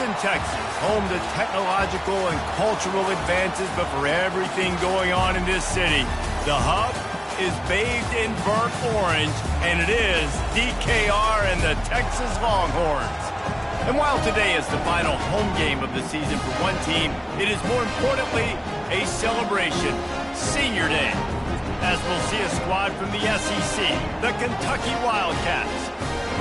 Houston, Texas, home to technological and cultural advances, but for everything going on in this city, the hub is bathed in burnt orange, and it is DKR and the Texas Longhorns. And while today is the final home game of the season for one team, it is more importantly a celebration, Senior Day, as we'll see a squad from the SEC, the Kentucky Wildcats,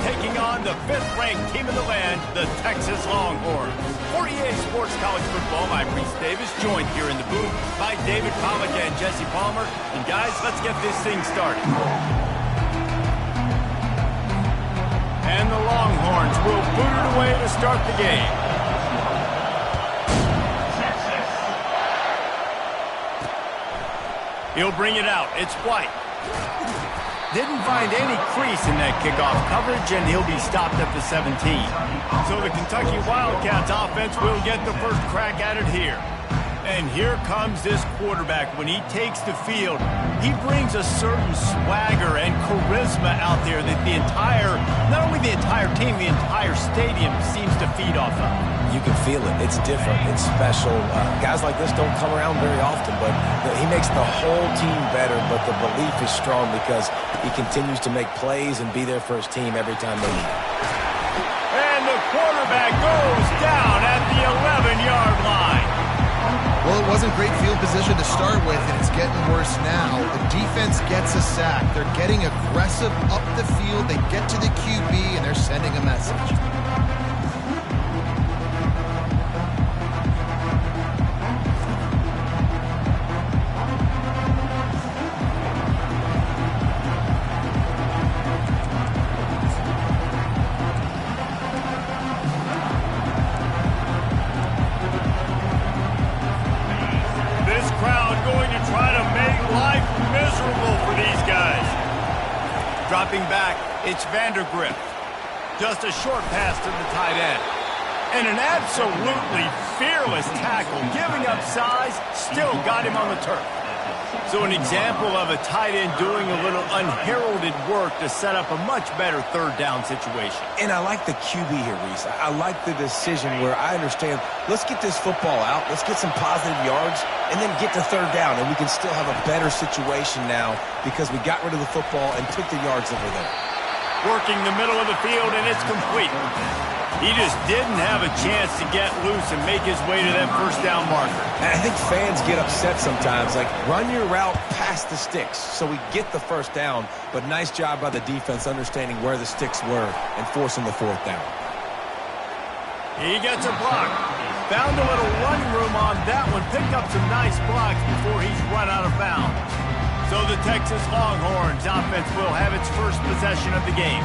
taking on the 5th-ranked team in the land, the Texas Longhorns. For EA Sports College Football, I'm Reese Davis, joined here in the booth by David Pollack and Jesse Palmer. And guys, let's get this thing started. And the Longhorns will boot it away to start the game. He'll bring it out. It's White. Didn't find any crease in that kickoff coverage, and he'll be stopped at the 17. So the Kentucky Wildcats offense will get the first crack at it here. And here comes this quarterback. When he takes the field, he brings a certain swagger and charisma out there that the entire, not only the entire team, the entire stadium seems to feed off of. You can feel it. It's different. It's special. Guys like this don't come around very often, but he makes the whole team better, but the belief is strong because he continues to make plays and be there for his team every time they need it. And the quarterback goes down at the 11-yard line. Well, it wasn't great field position to start with, and it's getting worse now. The defense gets a sack. They're getting aggressive up the field. They get to the QB, and they're sending a message. Dropping back, it's Vandergrift. Just a short pass to the tight end. And an absolutely fearless tackle, giving up size, still got him on the turf. So an example of a tight end doing a little unheralded work to set up a much better third down situation. And I like the QB here, Reese. I like the decision where I understand, let's get this football out, let's get some positive yards, and then get to third down, and we can still have a better situation now because we got rid of the football and took the yards over there. Working the middle of the field, and it's complete. He just didn't have a chance to get loose and make his way to that first down marker. And I think fans get upset sometimes, like run your route past the sticks so we get the first down, but nice job by the defense understanding where the sticks were and forcing the fourth down. He gets a block. Found a little running room on that one. Picked up some nice blocks before he's run out of bounds. So the Texas Longhorns offense will have its first possession of the game.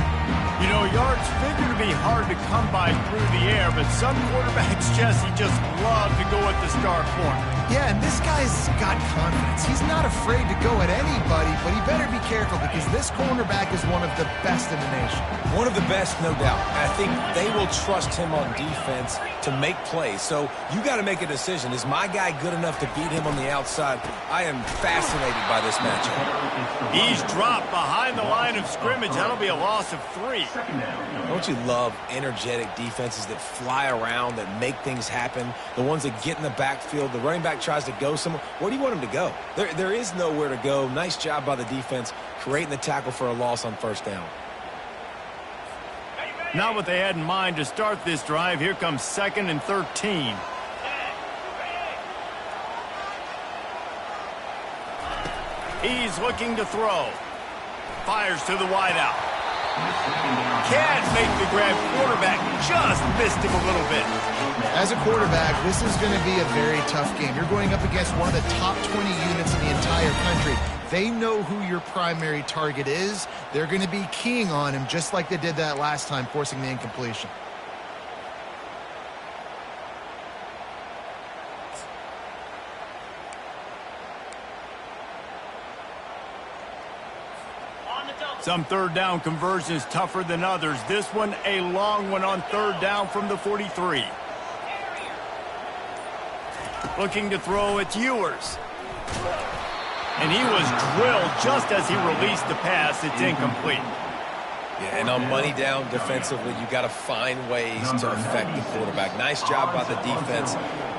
You know, yards figure to be hard to come by through the air, but some quarterbacks, Jesse, just love to go at the star corner. Yeah, and this guy's got confidence. He's not afraid to go at anybody, but he better be careful because this cornerback is one of the best in the nation. One of the best, no doubt. I think they will trust him on defense to make plays. So you got to make a decision. Is my guy good enough to beat him on the outside? I am fascinated by this matchup. He's dropped behind the line of scrimmage. That'll be a loss of 3. Don't you love energetic defenses that fly around, that make things happen? The ones that get in the backfield, the running back tries to go somewhere. Where do you want him to go? There is nowhere to go. Nice job by the defense creating the tackle for a loss on first down. Not what they had in mind to start this drive. Here comes 2nd and 13. He's looking to throw. Fires to the wideout. Can't make the grab. Quarterback just missed him a little bit. As a quarterback, this is going to be a very tough game. You're going up against one of the top 20 units in the entire country. They know who your primary target is. They're going to be keying on him just like they did that last time, forcing the incompletion. Some third down conversions tougher than others. This one a long one on third down from the 43. Looking to throw, it's Ewers. And he was drilled just as he released the pass. It's incomplete. Yeah, and on money down defensively, you got to find ways to affect the quarterback. Nice job by the defense,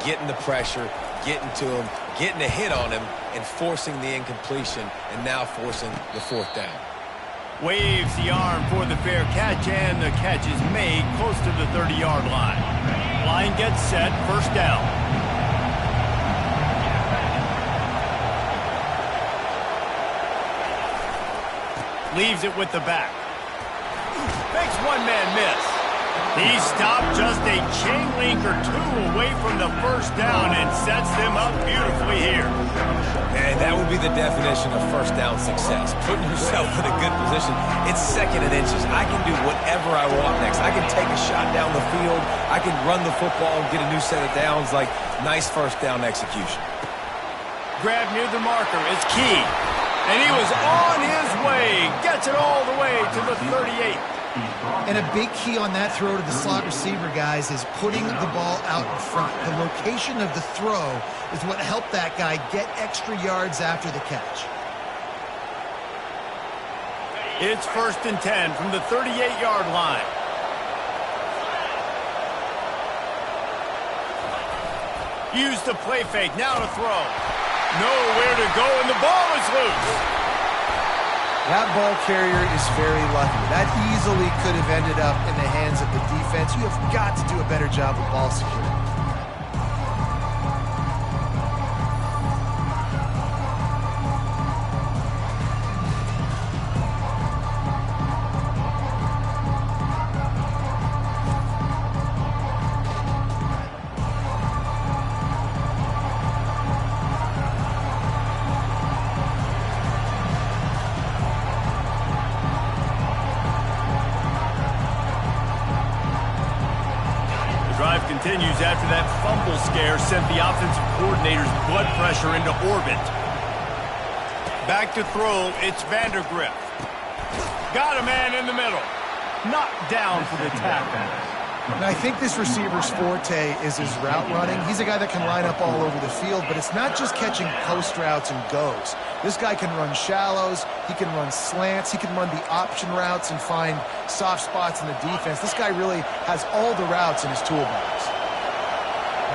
getting the pressure, getting to him, getting a hit on him, and forcing the incompletion, and now forcing the fourth down. Waves the arm for the fair catch, and the catch is made close to the 30-yard line. Line gets set, first down. Leaves it with the back. Makes one man miss. He stopped just a chain link or two away from the first down and sets them up beautifully here. And that would be the definition of first down success. Putting yourself in a good position. It's second and inches. I can do whatever I want next. I can take a shot down the field. I can run the football and get a new set of downs. Like, nice first down execution. Grab near the marker is key. And he was on his way. Gets it all the way to the 38. And a big key on that throw to the slot receiver, guys, is putting the ball out in front. The location of the throw is what helped that guy get extra yards after the catch. It's 1st and 10 from the 38-yard line. Use the play fake. Now to throw. Nowhere to go, and the ball is loose. That ball carrier is very lucky. That easily could have ended up in the hands of the defense. You have got to do a better job of ball security. Continues after that fumble scare sent the offensive coordinator's blood pressure into orbit. Back to throw, it's Vandergriff. Got a man in the middle. Knocked down for the tackle. And I think this receiver's forte is his route running. He's a guy that can line up all over the field, but it's not just catching post routes and goes. This guy can run shallows, he can run slants, he can run the option routes and find soft spots in the defense. This guy really has all the routes in his toolbox.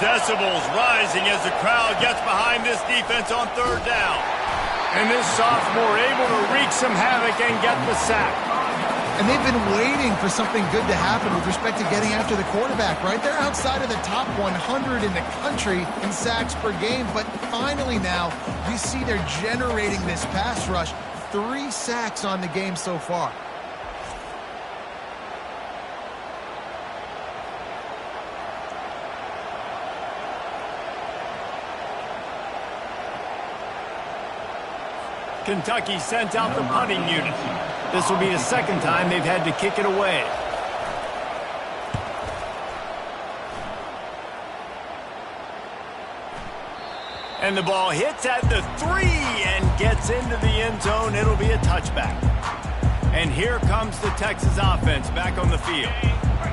Decibels rising as the crowd gets behind this defense on 3rd down. And this sophomore able to wreak some havoc and get the sack. And they've been waiting for something good to happen with respect to getting after the quarterback, right? They're outside of the top 100 in the country in sacks per game, but finally now you see they're generating this pass rush. 3 sacks on the game so far. Kentucky sent out the punting unit. This will be the 2nd time they've had to kick it away. And the ball hits at the 3 and gets into the end zone. It'll be a touchback. And here comes the Texas offense back on the field.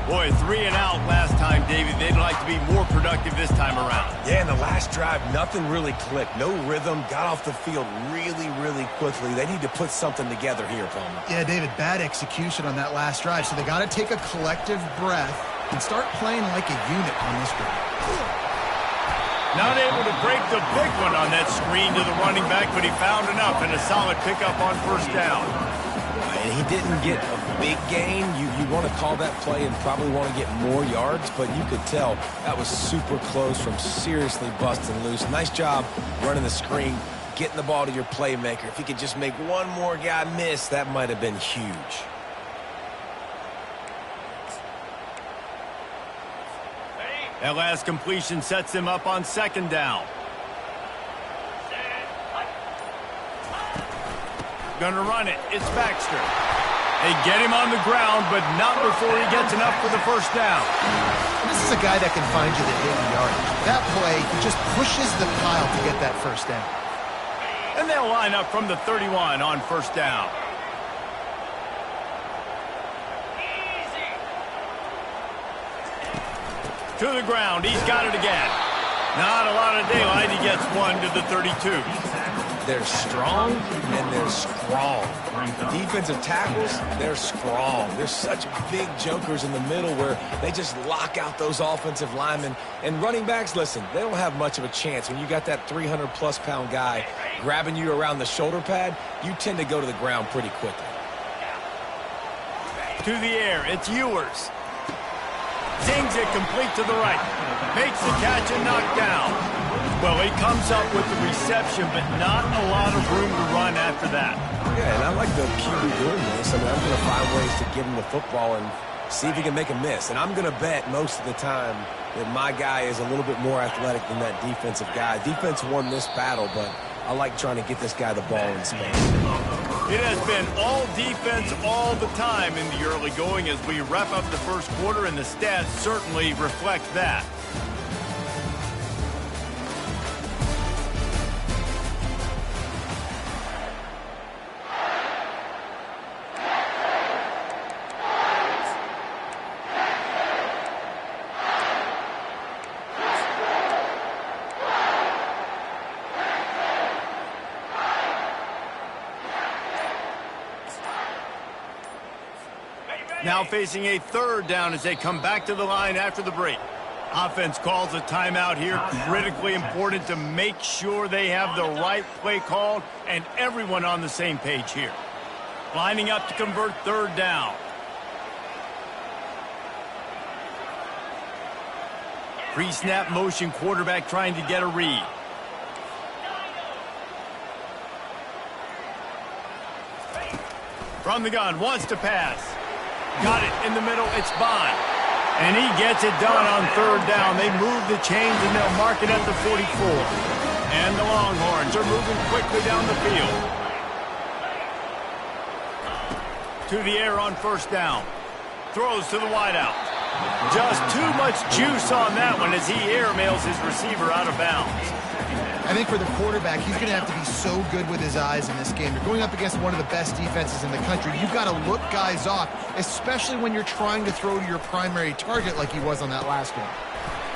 Boy, 3 and out last time, David. They'd like to be more productive this time around. Yeah, in the last drive, nothing really clicked. No rhythm, got off the field really, really quickly. They need to put something together here, Palmer. Yeah, David, bad execution on that last drive. So they got to take a collective breath and start playing like a unit on this drive. Not able to break the big one on that screen to the running back, but he found enough and a solid pickup on 1st down. And he didn't get a big gain. You want to call that play and probably want to get more yards, but you could tell that was super close from seriously busting loose. Nice job running the screen, getting the ball to your playmaker. If he could just make one more guy miss, that might have been huge. That last completion sets him up on 2nd down. Gonna run it. It's Baxter. They get him on the ground, but not before he gets enough for the 1st down. This is a guy that can find you the hidden yardage. That play, he just pushes the pile to get that 1st down. And they'll line up from the 31 on 1st down. To the ground. He's got it again. Not a lot of daylight. He gets one to the 32. They're strong, and they're strong. Defensive tackles, they're strong. There's such big jokers in the middle where they just lock out those offensive linemen. And running backs, listen, they don't have much of a chance. When you got that 300-plus pound guy grabbing you around the shoulder pad, you tend to go to the ground pretty quickly. To the air, it's Ewers. Zings it complete to the right. Makes the catch and knocked down. Well, he comes up with the reception, but not a lot of room to run after that. Yeah, and I like the QB doing this. I mean, I'm going to find ways to give him the football and see if he can make a miss. And I'm going to bet most of the time that my guy is a little bit more athletic than that defensive guy. Defense won this battle, but I like trying to get this guy the ball in space. It has been all defense all the time in the early going as we wrap up the first quarter, and the stats certainly reflect that. Now facing a third down as they come back to the line after the break. Offense calls a timeout here. Critically important to make sure they have the right play called and everyone on the same page here. Lining up to convert third down. Pre-snap motion, quarterback trying to get a read. From the gun, wants to pass. Got it in the middle, it's Bond. And he gets it done on third down. They move the chains and they'll mark it at the 44. And the Longhorns are moving quickly down the field. To the air on first down. Throws to the wideout. Just too much juice on that one as he airmails his receiver out of bounds. I think for the quarterback, he's going to have to be so good with his eyes in this game. You're going up against one of the best defenses in the country. You've got to look guys off, especially when you're trying to throw to your primary target like he was on that last one.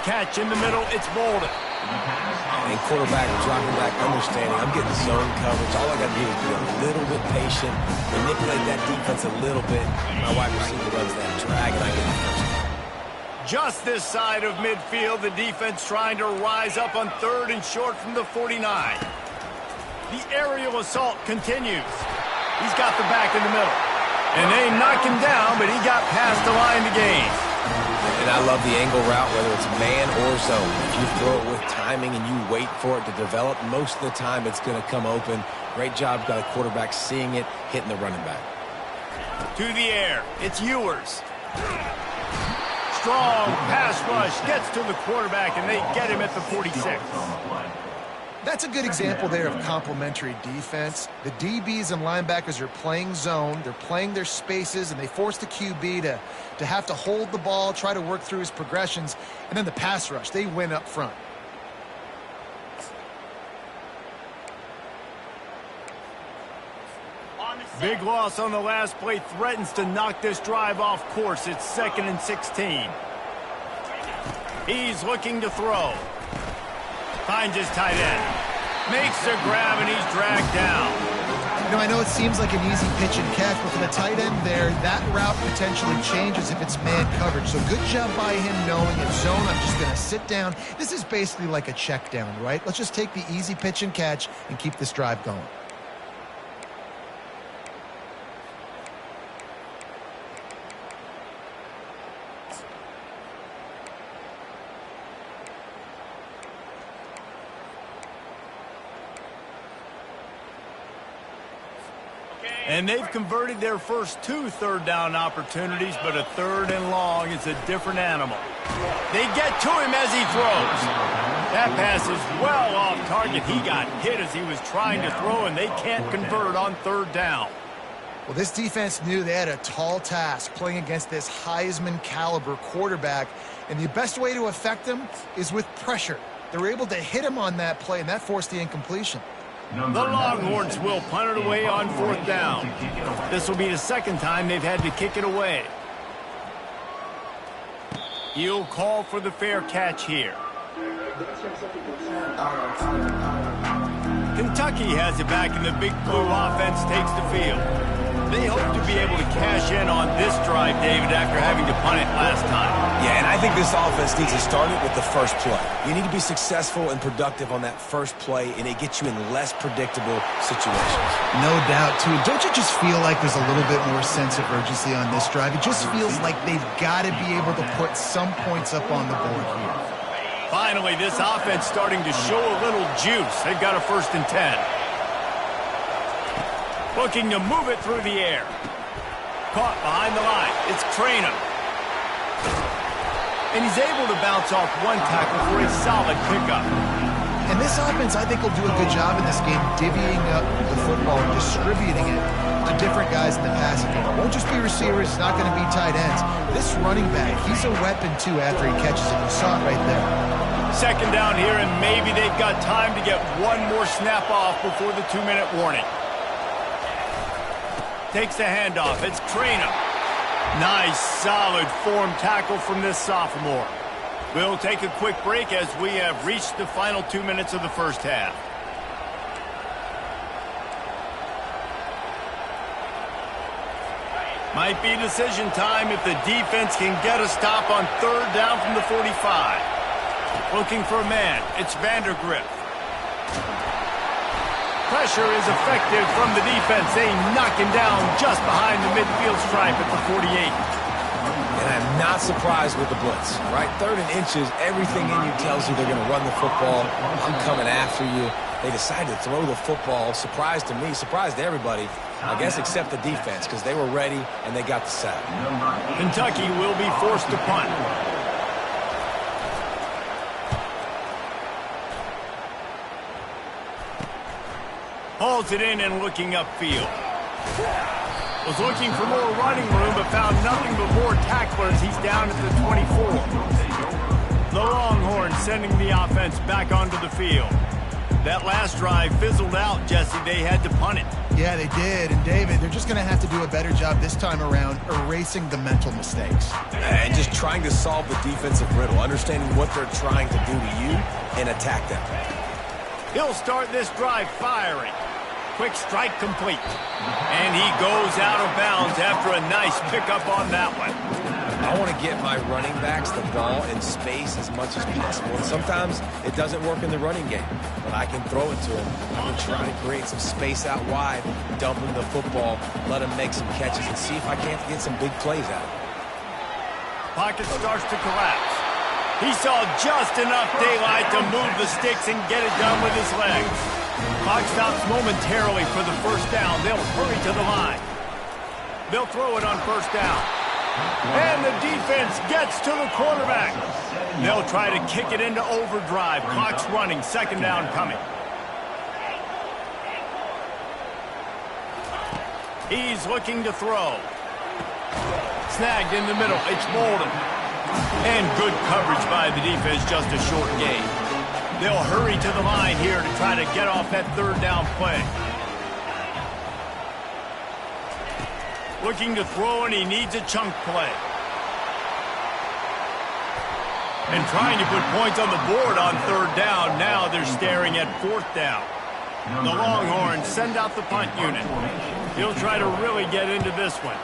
Catch in the middle, it's Bolden. And quarterback dropping back, understanding I'm getting zone coverage. All I got to do is be a little bit patient, manipulate that defense a little bit. My wide receiver runs that drag, and I get the first. Just this side of midfield, the defense trying to rise up on third and short from the 49. The aerial assault continues. He's got the back in the middle. And they knock him down, but he got past the line to gain. And I love the angle route, whether it's man or zone. If you throw it with timing and you wait for it to develop, most of the time it's going to come open. Great job by the quarterback seeing it, hitting the running back. To the air, it's Ewers. Strong pass rush gets to the quarterback, and they get him at the 46. That's a good example there of complementary defense. The DBs and linebackers are playing zone, they're playing their spaces, and they force the QB to have to hold the ball, try to work through his progressions, and then the pass rush, they win up front. Big loss on the last play, threatens to knock this drive off course. It's 2nd and 16. He's looking to throw. Finds his tight end. Makes the grab, and he's dragged down. You know, I know it seems like an easy pitch and catch, but for the tight end there, that route potentially changes if it's man coverage. So good job by him knowing it's zone. I'm just going to sit down. This is basically like a check down, right? Let's just take the easy pitch and catch and keep this drive going. And they've converted their first 2 third-down opportunities, but a 3rd and long is a different animal. They get to him as he throws. That pass is well off target. He got hit as he was trying to throw, and they can't convert on 3rd down. Well, this defense knew they had a tall task playing against this Heisman-caliber quarterback, and the best way to affect him is with pressure. They were able to hit him on that play, and that forced the incompletion. The Longhorns will punt it away on 4th down. This will be the 2nd time they've had to kick it away. He'll call for the fair catch here. Kentucky has it back, and the Big Blue offense takes the field. They hope to be able to cash in on this drive, David, after having to punt it last time. Yeah, and I think this offense needs to start it with the first play. You need to be successful and productive on that first play, and it gets you in less predictable situations. No doubt, too. Don't you just feel like there's a little bit more sense of urgency on this drive? It just feels like they've got to be able to put some points up on the board here. Finally, this offense starting to show a little juice. They've got a 1st and 10. Looking to move it through the air. Caught behind the line. It's Traynham. And he's able to bounce off one tackle for a solid pickup. And this offense, I think, will do a good job in this game divvying up the football and distributing it to different guys in the passing game. It won't just be receivers. It's not going to be tight ends. This running back, he's a weapon, too, after he catches it. You saw it right there. 2nd down here, and maybe they've got time to get one more snap off before the 2-minute warning. Takes the handoff. It's Traynham. Nice, solid form tackle from this sophomore. We'll take a quick break as we have reached the final 2 minutes of the first half. Might be decision time if the defense can get a stop on 3rd down from the 45. Looking for a man. It's Vandergrift. Pressure is effective from the defense. They knock him down just behind the midfield stripe at the 48. And I'm not surprised with the blitz, right? 3rd and inches, everything in you tells you they're going to run the football. I'm coming after you. They decide to throw the football. Surprise to me, surprise to everybody, I guess except the defense, because they were ready and they got the sack. Kentucky will be forced to punt. Hauls it in and looking upfield. Was looking for more running room, but found nothing but more tacklers. He's down at the 24. The Longhorns sending the offense back onto the field. That last drive fizzled out, Jesse. They had to punt it. Yeah, they did. And, David, they're just going to have to do a better job this time around erasing the mental mistakes. And just trying to solve the defensive riddle, understanding what they're trying to do to you and attack them. He'll start this drive firing. Quick strike complete. And he goes out of bounds after a nice pickup on that one. I want to get my running backs the ball in space as much as possible. And sometimes it doesn't work in the running game, but I can throw it to him. I can try to create some space out wide, dump him the football, let him make some catches, and see if I can't get some big plays out of it. Pocket starts to collapse. He saw just enough daylight to move the sticks and get it done with his legs. Clock stops momentarily for the 1st down. They'll hurry to the line. They'll throw it on 1st down. And the defense gets to the quarterback. They'll try to kick it into overdrive. Clock's running. 2nd down coming. He's looking to throw. Snagged in the middle. It's Bolden. And good coverage by the defense. Just a short gain. They'll hurry to the line here to try to get off that 3rd down play. Looking to throw, and he needs a chunk play. And trying to put points on the board on 3rd down. Now they're staring at 4th down. The Longhorns send out the punt unit. He'll try to really get into this one.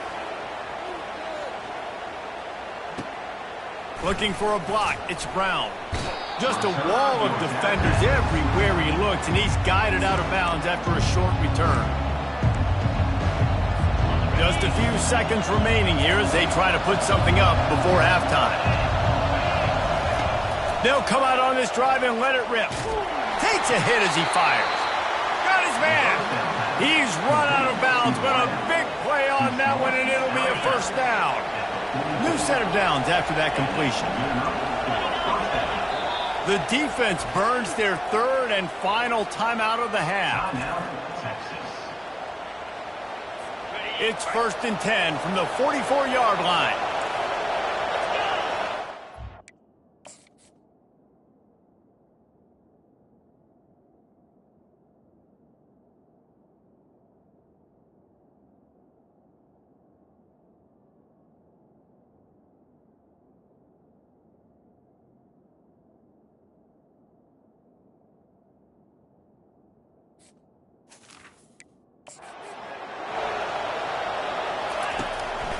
Looking for a block. It's Brown. Just a wall of defenders everywhere he looks, and he's guided out of bounds after a short return. Just a few seconds remaining here as they try to put something up before halftime. They'll come out on this drive and let it rip. Takes a hit as he fires. Got his man. He's run out of bounds, but a big play on that one, and it'll be a 1st down. New set of downs after that completion. The defense burns their 3rd and final timeout of the half. It's 1st and 10 from the 44-yard line.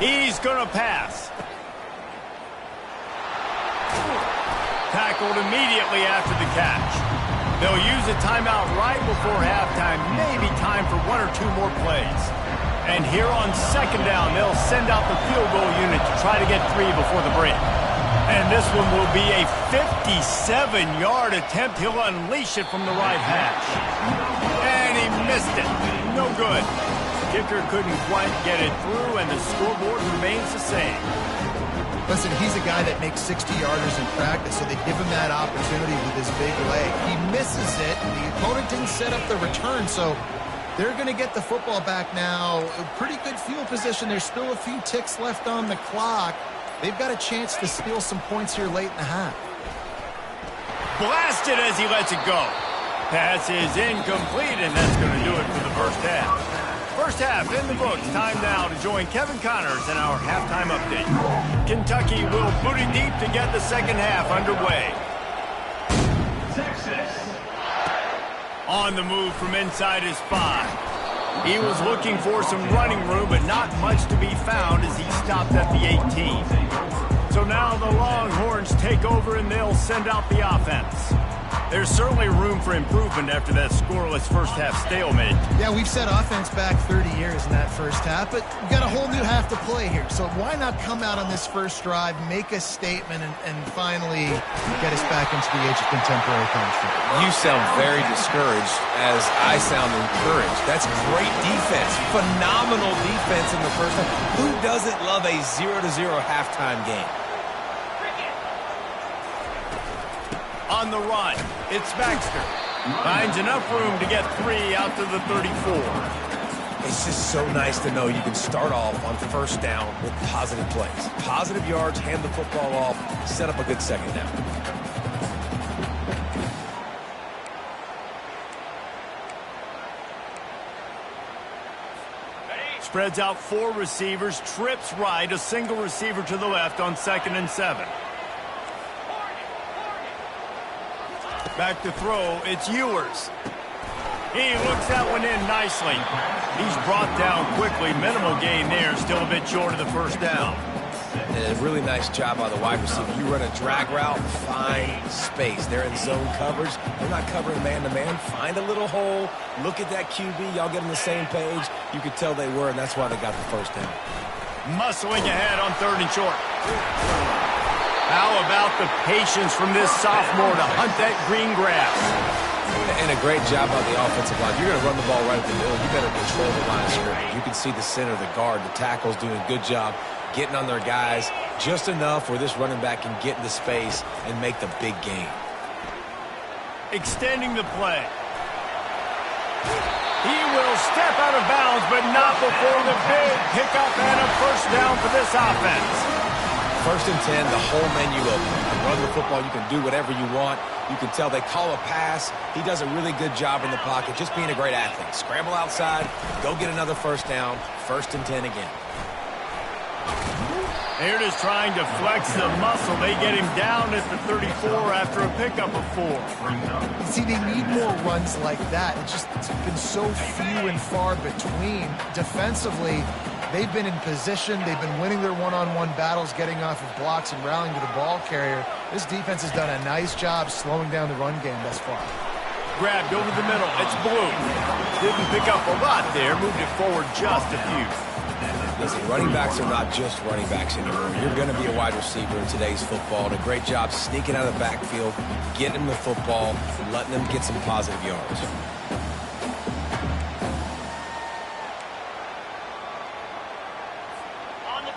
He's going to pass. Tackled immediately after the catch. They'll use a timeout right before halftime, maybe time for 1 or 2 more plays. And here on second down, they'll send out the field goal unit to try to get 3 before the break. And this one will be a 57-yard attempt. He'll unleash it from the right hash. And he missed it. No good. Kicker couldn't quite get it through, and the scoreboard remains the same. Listen, he's a guy that makes 60-yarders in practice, so they give him that opportunity with his big leg. He misses it. The opponent didn't set up the return, so they're going to get the football back now. A pretty good field position. There's still a few ticks left on the clock. They've got a chance to steal some points here late in the half. Blasted as he lets it go. Pass is incomplete, and that's going to do it for the first half. First half in the books. Time now to join Kevin Connors in our halftime update. Kentucky will boot it deep to get the second half underway. Texas. On the move from inside his 5. He was looking for some running room, but not much to be found as he stopped at the 18. So now the Longhorns take over and they'll send out the offense. There's certainly room for improvement after that scoreless first half stalemate. Yeah, we've set offense back 30 years in that first half, but we've got a whole new half to play here. So why not come out on this first drive, make a statement, and finally get us back into the age of contemporary college football? You sound very discouraged as I sound encouraged. That's great defense. Phenomenal defense in the first half. Who doesn't love a 0-0 halftime game? On the run, it's Baxter. Finds enough room to get 3 out to the 34. It's just so nice to know you can start off on first down with positive plays. Positive yards, hand the football off, set up a good second down. Spreads out 4 receivers, trips right, a single receiver to the left on 2nd and 7. Back to throw, it's Ewers. He looks that one in nicely. He's brought down quickly. Minimal gain there, still a bit short of the first down. And a really nice job by the wide receiver. You run a drag route, find space. They're in zone coverage. They're not covering man-to-man. Find a little hole. Look at that QB. Y'all get on the same page. You could tell they were, and that's why they got the first down. Muscling ahead on 3rd and short. How about the patience from this sophomore to hunt that green grass? And a great job by the offensive line. You're going to run the ball right at the middle. You better control the line of scrimmage. You can see the center, the guard, the tackle's doing a good job getting on their guys just enough where this running back can get into space and make the big game. Extending the play. He will step out of bounds, but not before the big pickup and a first down for this offense. 1st and 10, the whole menu open. Run the football, you can do whatever you want. You can tell they call a pass. He does a really good job in the pocket, just being a great athlete. Scramble outside, go get another first down, 1st and 10 again. They're just trying to flex the muscle. They get him down at the 34 after a pickup of 4. See, they need more runs like that. It's been so few and far between. Defensively, they've been in position. They've been winning their one-on-one battles, getting off of blocks and rallying to the ball carrier. This defense has done a nice job slowing down the run game thus far. Grabbed over the middle. It's Blue. Didn't pick up a lot there. Moved it forward just a few. Listen, running backs are not just running backs anymore. You're going to be a wide receiver in today's football. And a great job sneaking out of the backfield, getting them the football, and letting them get some positive yards.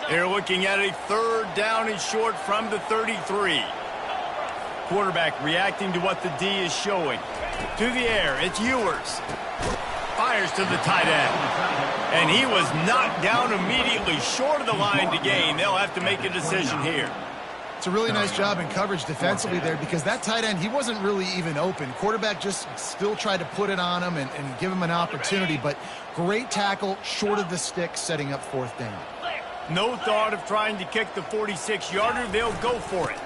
They're looking at a 3rd down and short from the 33. Quarterback reacting to what the D is showing. To the air, it's Ewers. Fires to the tight end. And he was knocked down immediately short of the line to gain. They'll have to make a decision here. It's a really nice job in coverage defensively there because that tight end, he wasn't really even open. Quarterback just still tried to put it on him and give him an opportunity, but great tackle short of the stick, setting up 4th down. No thought of trying to kick the 46-yarder. They'll go for it.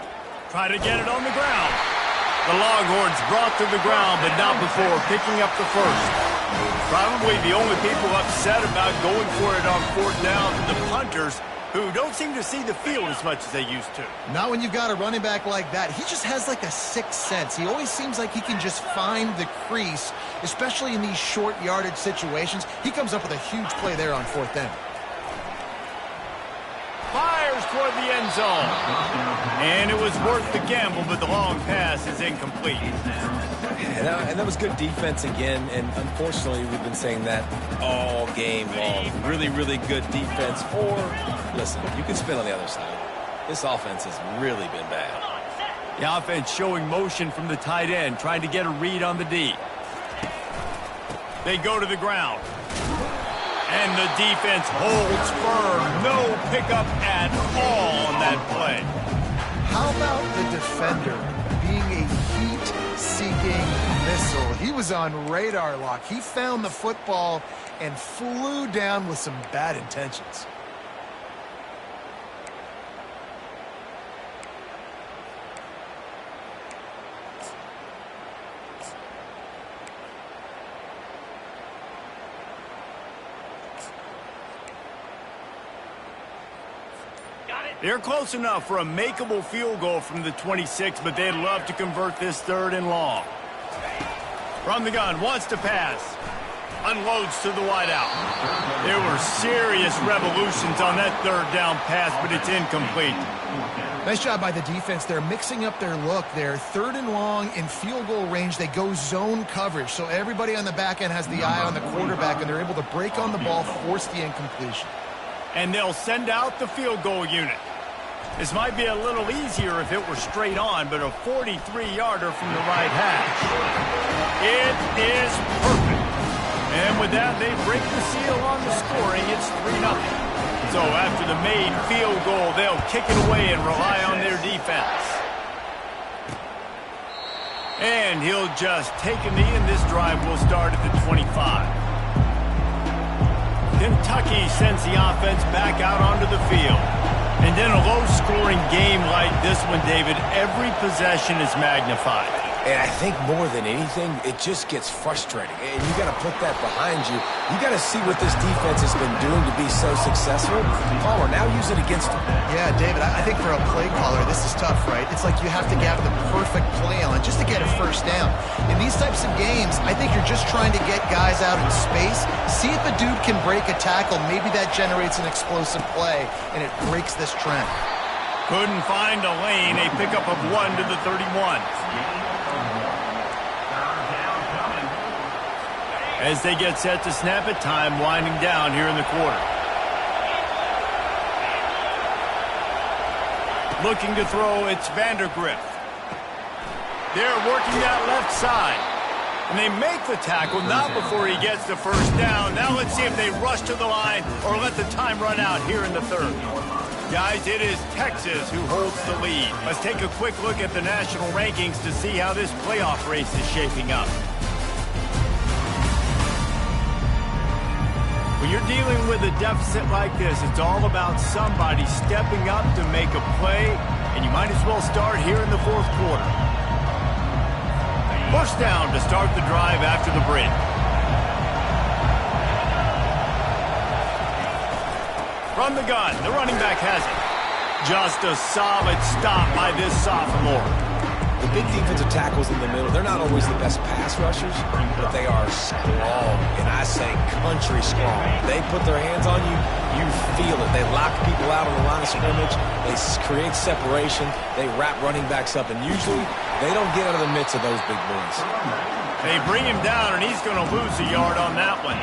Try to get it on the ground. The Longhorns brought to the ground, but not before picking up the first. Probably the only people upset about going for it on 4th down, the punters. who don't seem to see the field as much as they used to. Not when you've got a running back like that. He just has like a sixth sense. He always seems like he can just find the crease, especially in these short yardage situations. He comes up with a huge play there on 4th down. Fires toward the end zone. And it was worth the gamble, but the long pass is incomplete. And that was good defense again, and unfortunately we've been saying that all game long. Really, really good defense. Or, listen, you can spin on the other side. This offense has really been bad. The offense showing motion from the tight end, trying to get a read on the D. They go to the ground. And the defense holds firm. No pickup at all on that play. How about the defender being a heat-seeking missile? He was on radar lock. He found the football and flew down with some bad intentions. They're close enough for a makeable field goal from the 26, but they'd love to convert this 3rd and long. From the gun, wants to pass. Unloads to the wideout. There were serious revolutions on that 3rd down pass, but it's incomplete. Nice job by the defense. They're mixing up their look there. 3rd and long in field goal range. They go zone coverage, so everybody on the back end has the eye on the quarterback, and they're able to break on the ball, force the incompletion. And they'll send out the field goal unit. This might be a little easier if it were straight on, but a 43-yarder from the right hash. It is perfect. And with that, they break the seal on the scoring. It's 3-0. So after the made field goal, they'll kick it away and rely on their defense. And he'll just take a knee, and this drive will start at the 25. Kentucky sends the offense back out onto the field. And in a low-scoring game like this one, David, every possession is magnified. And I think more than anything, it just gets frustrating. And you got to put that behind you. You got to see what this defense has been doing to be so successful. Palmer, now use it against them. Yeah, David, I think for a play caller, this is tough, right? It's like you have to have the perfect play on just to get a 1st down. In these types of games, I think you're just trying to get guys out in space, see if a dude can break a tackle. Maybe that generates an explosive play, and it breaks this trend. Couldn't find a lane. A pickup of 1 to the 31. As they get set to snap it, time winding down here in the quarter. Looking to throw, it's Vandergrift. They're working that left side. And they make the tackle, not before he gets the 1st down. Now let's see if they rush to the line or let the time run out here in the 3rd. Guys, it is Texas who holds the lead. Let's take a quick look at the national rankings to see how this playoff race is shaping up. When you're dealing with a deficit like this, it's all about somebody stepping up to make a play, and you might as well start here in the 4th quarter. 1st down to start the drive after the break. From the gun, the running back has it. Just a solid stop by this sophomore. The big defensive tackles in the middle, they're not always the best pass rushers, but they are strong, and I say country strong. They put their hands on you, you feel it. They lock people out on the line of scrimmage. They create separation. They wrap running backs up, and usually they don't get out of the midst of those big boys. They bring him down, and he's going to lose a yard on that one.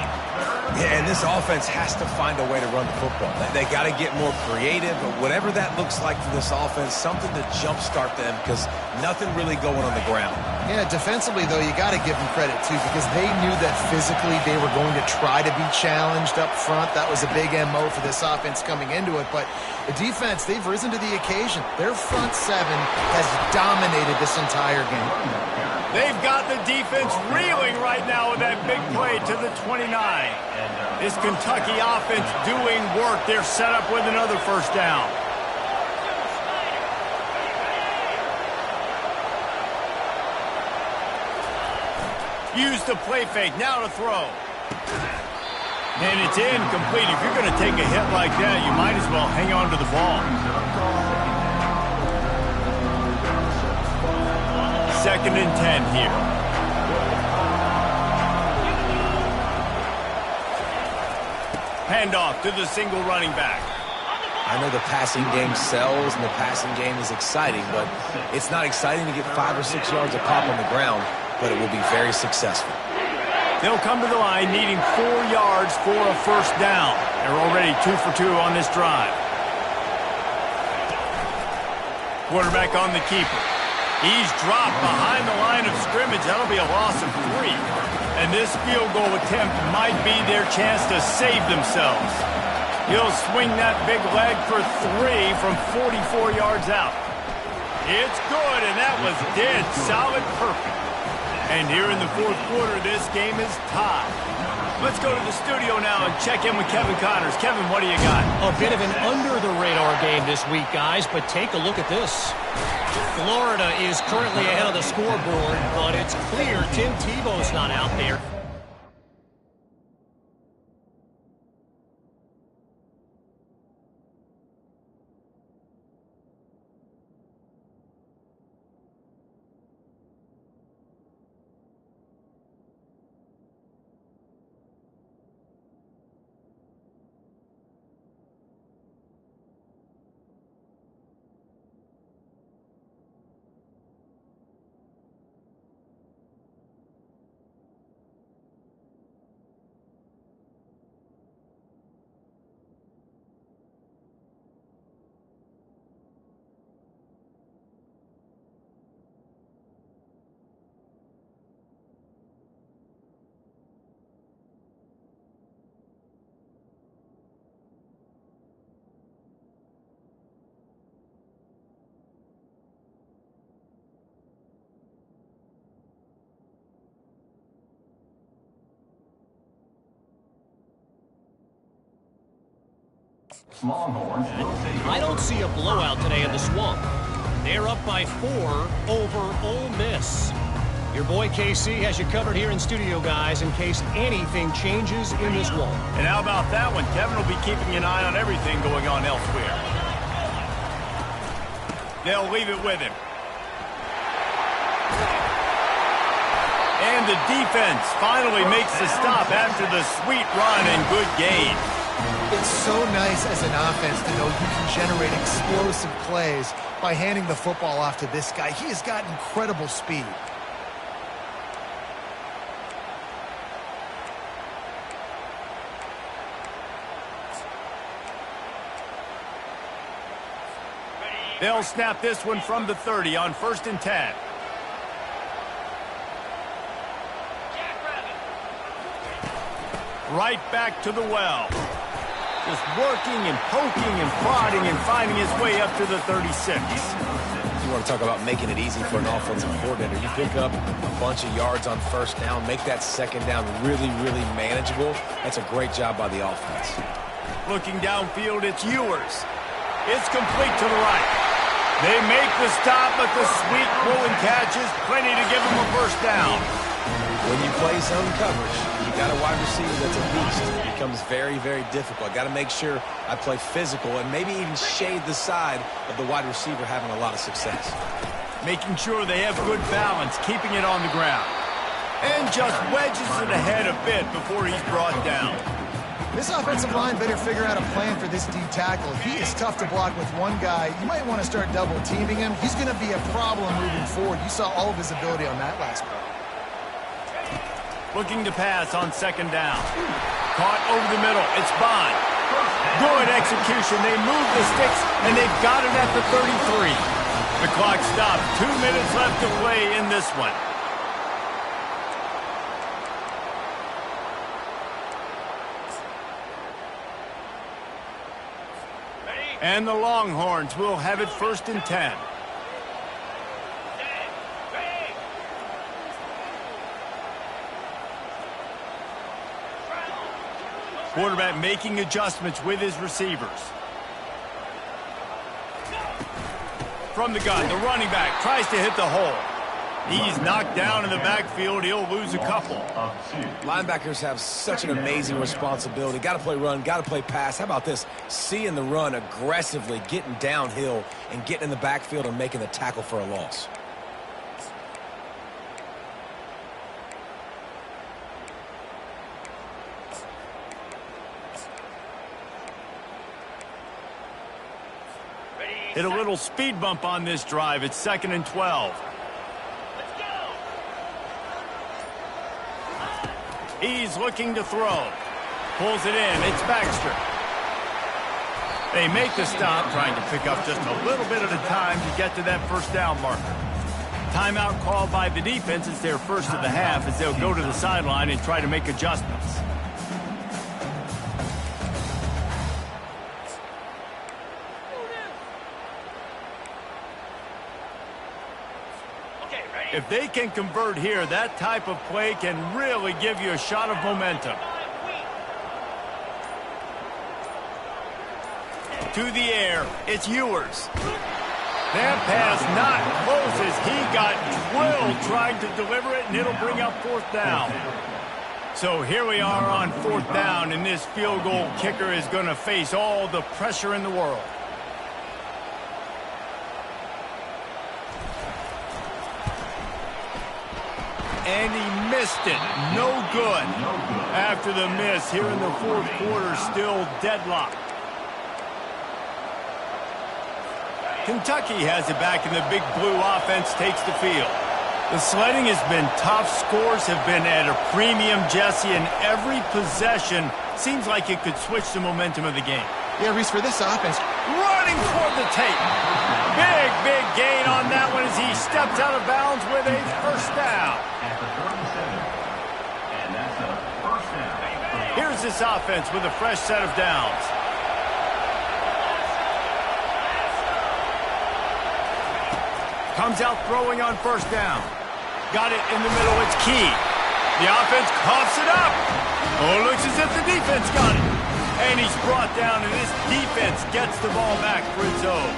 Yeah, and this offense has to find a way to run the football. They got to get more creative, but whatever that looks like for this offense, something to jumpstart them because nothing really going on the ground. Yeah, defensively, though, you got to give them credit, too, because they knew that physically they were going to try to be challenged up front. That was a big MO for this offense coming into it, but the defense, they've risen to the occasion. Their front 7 has dominated this entire game. They've got the defense reeling right now with that big play to the 29. This Kentucky offense doing work. They're set up with another 1st down. Use the play fake. Now to throw. And it's incomplete. If you're going to take a hit like that, you might as well hang on to the ball. 2nd and 10 here. Handoff to the single running back. I know the passing game sells and the passing game is exciting, but it's not exciting to get 5 or 6 yards a pop on the ground, but it will be very successful. They'll come to the line needing 4 yards for a first down. They're already 2 for 2 on this drive. Quarterback on the keeper. He's dropped behind the line of scrimmage. That'll be a loss of 3. And this field goal attempt might be their chance to save themselves. He'll swing that big leg for 3 from 44 yards out. It's good, and that was dead solid perfect. And here in the 4th quarter, this game is tied. Let's go to the studio now and check in with Kevin Connors. Kevin, what do you got? A bit of an under-the-radar game this week, guys, but take a look at this. Florida is currently ahead of the scoreboard, but it's clear Tim Tebow's not out there. I don't see a blowout today in the Swamp. They're up by 4 over Ole Miss. Your boy KC has you covered here in studio, guys, in case anything changes in this one. And how about that one? Kevin will be keeping an eye on everything going on elsewhere. They'll leave it with him. And the defense finally makes the stop after the sweet run and good gain. It's so nice as an offense to know you can generate explosive plays by handing the football off to this guy. He has got incredible speed. They'll snap this one from the 30 on 1st and 10. Right back to the well. Just working and poking and prodding and finding his way up to the 36. You want to talk about making it easy for an offensive coordinator. You pick up a bunch of yards on 1st down, make that 2nd down really, really manageable. That's a great job by the offense. Looking downfield, it's Ewers. It's complete to the right. They make the stop, but the sweet rolling catch is plenty to give them a first down. When you play zone coverage, you got a wide receiver that's a beast. It becomes very, very difficult. Got to make sure I play physical and maybe even shade the side of the wide receiver having a lot of success. Making sure they have good balance, keeping it on the ground. And just wedges it ahead a bit before he's brought down. This offensive line better figure out a plan for this D tackle. He is tough to block with one guy. You might want to start double teaming him. He's going to be a problem moving forward. You saw all of his ability on that last play. Looking to pass on 2nd down. Caught over the middle. It's Bond. Good execution. They move the sticks, and they've got it at the 33. The clock stopped. 2 minutes left to play in this one. And the Longhorns will have it 1st and 10. Quarterback making adjustments with his receivers. From the gun, the running back tries to hit the hole. He's knocked down in the backfield. He'll lose a couple. Linebackers have such an amazing responsibility. Got to play run, got to play pass. How about this? Seeing the run aggressively, getting downhill, and getting in the backfield and making the tackle for a loss. Hit a little speed bump on this drive. It's 2nd and 12. He's looking to throw. Pulls it in. It's Baxter. They make the stop, trying to pick up just a little bit at a time to get to that first down marker. Timeout called by the defense. It's their first of the half as they'll go to the sideline and try to make adjustments. If they can convert here, that type of play can really give you a shot of momentum. To the air, it's Ewers. That pass not close as he got drilled trying to deliver it, and it'll bring up 4th down. So here we are on 4th down, and this field goal kicker is going to face all the pressure in the world. And he missed it. No good. After the miss here in the 4th quarter, still deadlocked. Kentucky has it back, and the Big Blue offense takes the field. The sledding has been tough. Scores have been at a premium, Jesse, and every possession seems like it could switch the momentum of the game. Yeah, Reese, for this offense, running toward the tape. Big gain on that one as he steps out of bounds with a first down. Here's this offense with a fresh set of downs. Comes out throwing on first down. Got it in the middle. It's Key. The offense coughs it up. Oh, looks as if the defense got it. And he's brought down, and this defense gets the ball back for its own.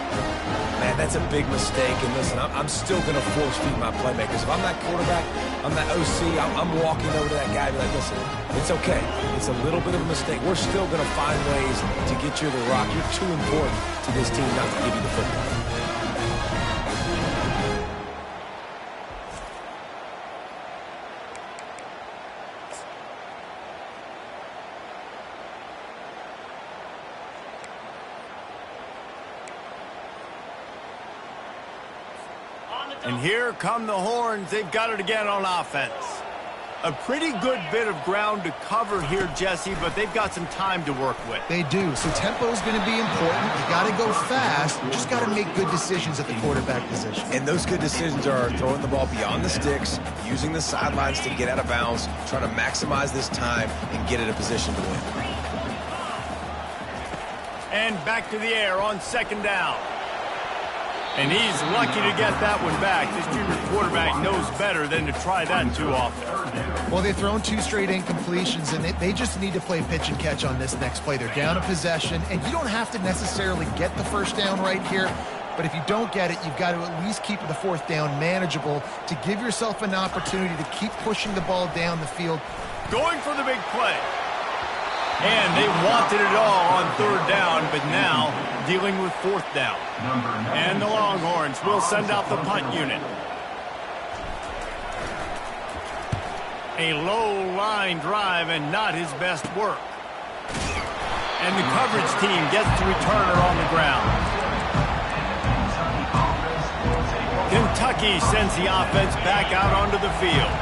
Man, that's a big mistake. And listen, I'm still going to force feed my playmakers. If I'm that quarterback, I'm that OC, I'm walking over to that guy and be like, listen, it's okay. It's a little bit of a mistake. We're still going to find ways to get you the rock. You're too important to this team not to give you the football. And here come the Horns. They've got it again on offense. A pretty good bit of ground to cover here, Jesse, but they've got some time to work with. They do. So tempo is going to be important. You got to go fast. You just got to make good decisions at the quarterback position. And those good decisions are throwing the ball beyond the sticks, using the sidelines to get out of bounds, trying to maximize this time and get in a position to win. And back to the air on 2nd down. And he's lucky to get that one back. This junior quarterback knows better than to try that too often. Well, they've thrown 2 straight incompletions, and they just need to play pitch and catch on this next play. They're down a possession, and you don't have to necessarily get the first down right here, but if you don't get it, you've got to at least keep the 4th down manageable to give yourself an opportunity to keep pushing the ball down the field. Going for the big play. And they wanted it all on 3rd down, but now dealing with 4th down. And the Longhorns will send out the punt unit. A low line drive and not his best work. And the coverage team gets the returner on the ground. Kentucky sends the offense back out onto the field.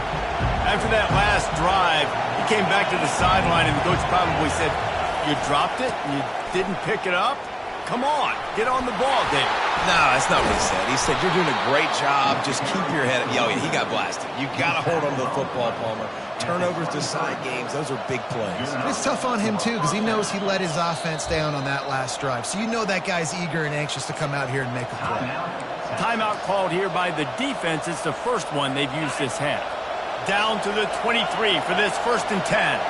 After that last drive, he came back to the sideline, and the coach probably said, "You dropped it? You didn't pick it up? Come on, get on the ball, David." No, that's not what he said. He said, "You're doing a great job. Just keep your head up." Yo, he got blasted. You got to hold on to the football, Palmer. Turnovers decide games. Those are big plays. It's tough on him, too, because he knows he let his offense down on that last drive. So you know that guy's eager and anxious to come out here and make a play. Timeout called here by the defense. It's the first one they've used this half. Down to the 23 for this 1st and 10.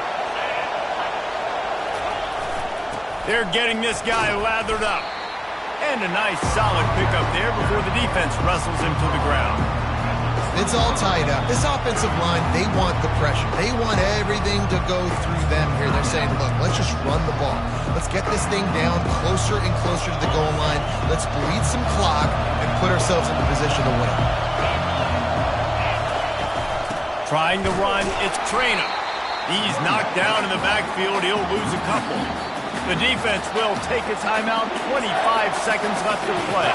They're getting this guy lathered up. And a nice solid pickup there before the defense wrestles him to the ground. It's all tied up. This offensive line, they want the pressure. They want everything to go through them here. They're saying, look, let's just run the ball. Let's get this thing down closer and closer to the goal line. Let's bleed some clock and put ourselves in the position to win. Trying to run, it's Trainer. He's knocked down in the backfield. He'll lose a couple. The defense will take a timeout. 25 seconds left to play.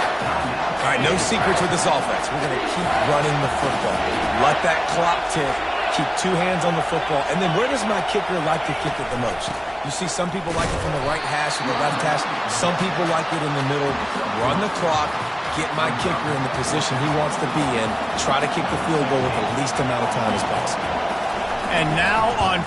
All right, no secrets with this offense. We're going to keep running the football. Let that clock tick. Keep two hands on the football. And then where does my kicker like to kick it the most? You see some people like it from the right hash or the left hash. Some people like it in the middle. Run the clock. Get my kicker in the position he wants to be in. Try to kick the field goal with the least amount of time as possible. And now on